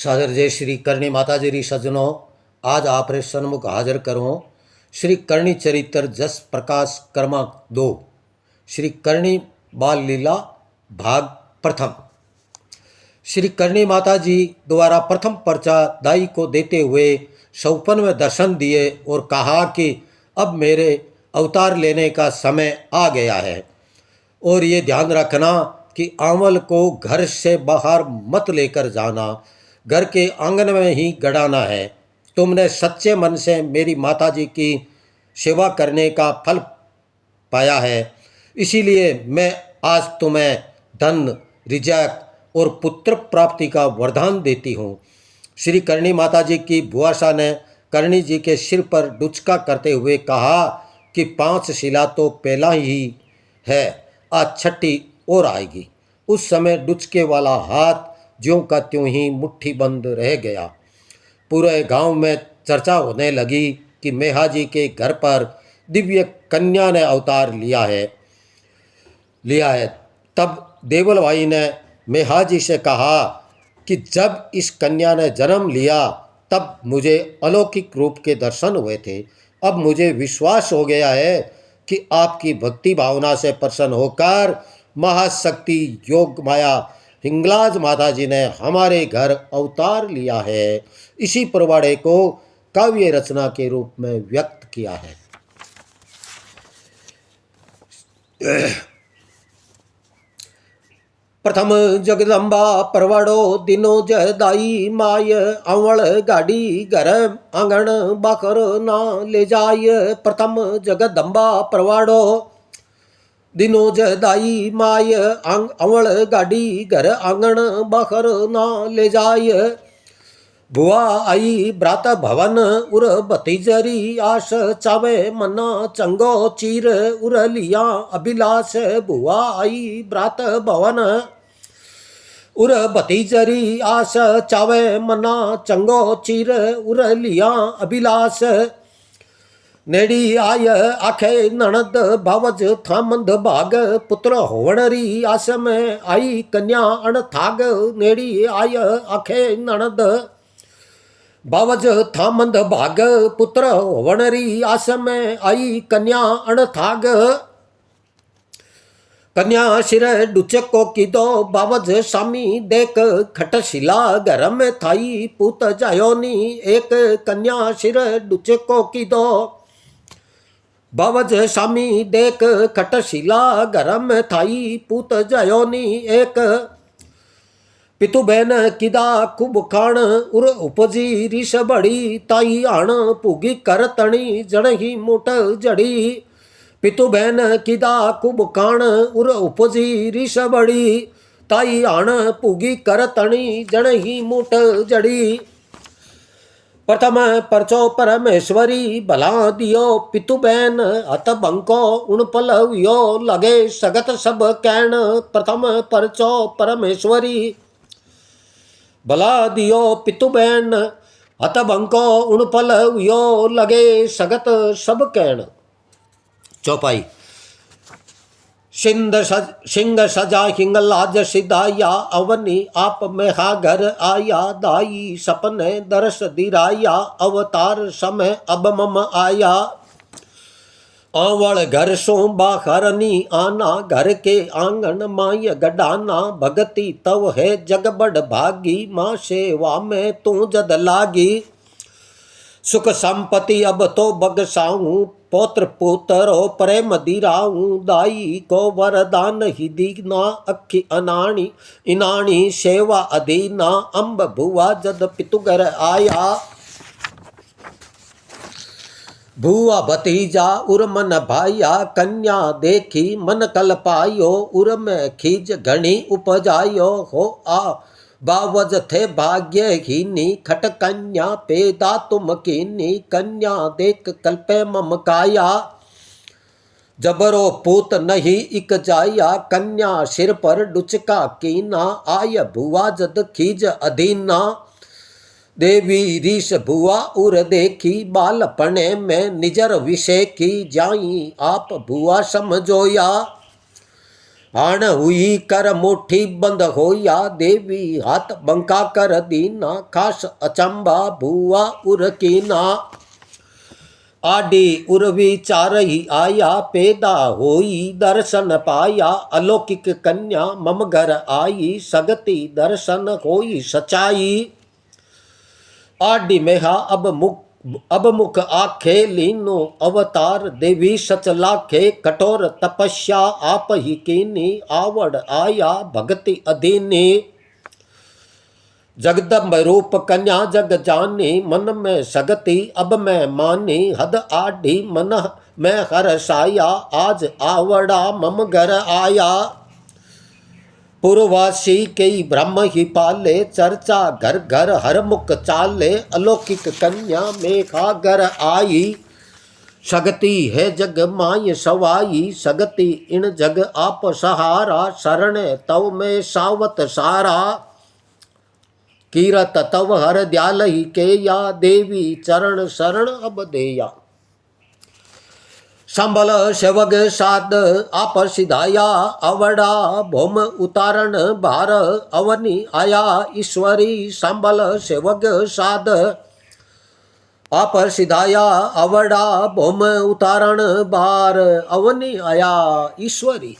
सादर जय श्री करणी माताजी री सज्जनों, आज आप रे सन्मुख हाजिर करूँ श्री करणी चरित्र जस प्रकाश क्रमांक 2 श्री करणी बाल लीला भाग प्रथम। श्री करणी माताजी द्वारा प्रथम पर्चा दाई को देते हुए सौपन में दर्शन दिए और कहा कि अब मेरे अवतार लेने का समय आ गया है और ये ध्यान रखना कि आंवल को घर से बाहर मत लेकर जाना, घर के आंगन में ही गड़ाना है। तुमने सच्चे मन से मेरी माताजी की सेवा करने का फल पाया है, इसीलिए मैं आज तुम्हें धन, रिजक और पुत्र प्राप्ति का वरदान देती हूँ। श्री करणी माताजी की बुआशा ने करणी जी के सिर पर डुचका करते हुए कहा कि 5 शिला तो पहला ही है, आज छठी और आएगी। उस समय डुचके वाला हाथ ज्यों का त्यों ही मुट्ठी बंद रह गया। पूरे गांव में चर्चा होने लगी कि मेहाजी के घर पर दिव्य कन्या ने अवतार लिया है। तब देवल भाई ने मेहाजी से कहा कि जब इस कन्या ने जन्म लिया तब मुझे अलौकिक रूप के दर्शन हुए थे। अब मुझे विश्वास हो गया है कि आपकी भक्ति भावना से प्रसन्न होकर महाशक्ति योग माया हिंगलाज माताजी ने हमारे घर अवतार लिया है। इसी परवाड़े को काव्य रचना के रूप में व्यक्त किया है। प्रथम जगदम्बा परवाड़ो दिनो जदाई माय, अवल गाड़ी घर आंगन बाकर ना ले जाय। प्रथम जगदम्बा परवाड़ो दिनो जदाई माय, अवल गाड़ी घर आंगन बाकर ना ले जाय। बुआ आई ब्रात भवन उर भतीजरी आस, चावे मना चंगो चीर उर लिया अभिलाष। बुआ आई ब्रात भवन उर भतीजरी आस, चावे मना चंगो चीर उर लिया अभिलाष। नेड़ी आय आखे नणद भावज थामंद भाग, पुत्र होवणरी आस में आई कन्या अणथाग। नेड़ी आय आखे नणद भावज थामंद भाग, पुत्र होवणरी आस में आई कन्या अणथाग। कन्या सिर डुचको कीधो बावज सामी देख, खटशिला घर में थाई पूत जायोनी एक। कन्या सिर डुचको कीधो बावज सामी देख, खटशिला घर में थाई पूत जायोनी एक। पितु बहन किदा कुब खाण उर उपजी रिस बड़ी, ताई आण पुगी कर तणी जड़ ही मुठ जड़ी। पितु बहन किदा कुब खाण उर उपजी रिस बड़ी, ताई आण पुगी कर तणी जड़ ही मुठ जड़ी। प्रथम परचो परमेश्वरी भला दियो, पितु बहन हत बंको उन पलवियो लगे सगत सब कैण। प्रथम परचो परमेश्वरी भला दियो, पितु बहन हत बंको उन पलवियो लगे सगत सब कैण। चौपाई। सिंह सजा हिंगलाज सिधाया, अवनी आप मेहा घर आया। दाई सपने दरस दिराया, अवतार समय अब मम आया। आंवल घर सो बाहरनी आना, घर के आंगन माय गडाना। भगति तव है जग बड़ भागी, माँ सेवा में तू जद लागी। सुख संपत्ति अब तो बगसाऊं, पौत्र पुत्रो प्रेम दिराऊं। दाई को वरदान ही दीना, अखी अनाणी इनाणी सेवा अधीना। अम्ब भुआ जद पितुगर आया, भुआ भतीजा उर मन भाया। कन्या देखी मन कल पायो, उर में खीज घनी उपजायो। हो आ बावज थे भाग्यहीनी, खट कन्या पेदा तुम कीनी। कन्या देख कल्पे मम काया, जबरो पूत नहीं इक जाया। कन्या सिर पर डुचका कीना, आय भुआ जद खीज अधीना। देवी रीस भुआ उर देखी, बालपने में निजर विषय की जाई। आप भुआ समझोया, हाण हुई कर मुट्ठी बंद होया, देवी हाथ बंका कर दीना, खास अचंबा भुआ उरकीना। आडी उर्वी चारही आया, पैदा होई दर्शन पाया, अलौकिक कन्या मम घर आई, सगती दर्शन होई सचाई। आडी मेहा अब मुख आखे, लीनो अवतार देवी सच लाखे, कठोर तपस्या आप ही कीनी, आवड़ आया भक्ति अधीनी। जगदम्ब रूप कन्या जग जानी, मन में सगती अब मैं मानी, हद आढ़ी मन में हर्षाया, आज आवड़ा मम घर आया। पूर्ववासी कई ब्रह्म ही पाले, चर्चा घर घर हर मुख चाले, अलौकिक कन्या मेघा घर आई। सगती है जग माय सवाई, सगती इन जग आप सहारा, शरण तव में सावत सारा। कीरत तव हर दयाल ही के या, देवी चरण शरण अब देया। संभल सेवग साध आप सिधाया, अवड़ा भौम उतारण भार अवनी आया, ईश्वरी संभल सेवग साध आप सिधाया, अवड़ा भौम उतारण भार अवनी आया ईश्वरी।